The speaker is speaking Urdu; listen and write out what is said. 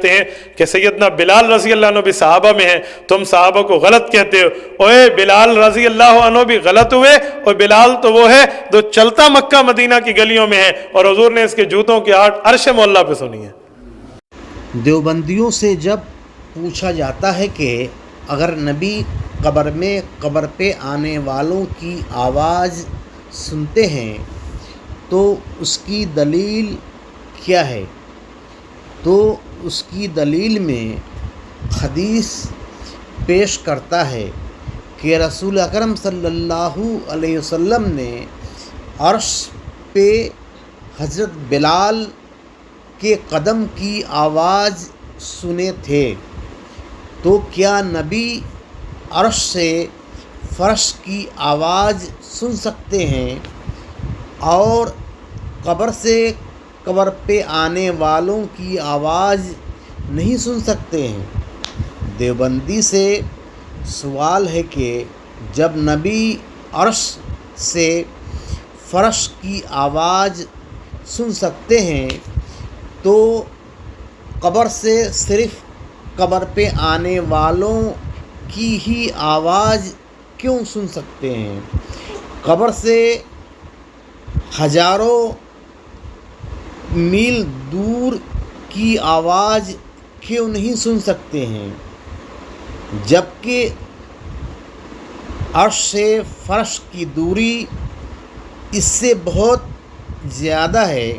ہیں کہ سیدنا بلال رضی اللہ عنہ بھی صحابہ میں ہیں، تم صحابہ کو غلط کہتے ہو، اوے بلال رضی اللہ عنہ بھی غلط ہوئے، اور بلال تو وہ ہے جو چلتا مکہ مدینہ کی گلیوں میں ہے، اور حضور نے اس کے جوتوں کی آہٹ عرش مولا پہ سنی ہے۔ دیوبندیوں سے جب پوچھا جاتا ہے کہ اگر نبی قبر پہ آنے والوں کی آواز سنتے ہیں تو اس کی دلیل کیا ہے، تو اس کی دلیل میں حدیث پیش کرتا ہے کہ رسول اکرم صلی اللہ علیہ وسلم نے عرش پہ حضرت بلال کے قدم کی آواز سنے تھے، تو کیا نبی عرش سے فرش کی آواز سن سکتے ہیں اور قبر پہ آنے والوں کی آواز نہیں سن سکتے ہیں؟ دیوبندی سے سوال ہے کہ جب نبی عرش سے فرش کی آواز سن سکتے ہیں تو قبر سے صرف قبر پہ آنے والوں کی ہی آواز کیوں سن سکتے ہیں؟ قبر سے ہزاروں میل دور کی آواز کیوں نہیں سن سکتے ہیں؟ جبکہ عرش سے فرش کی دوری اس سے بہت زیادہ ہے۔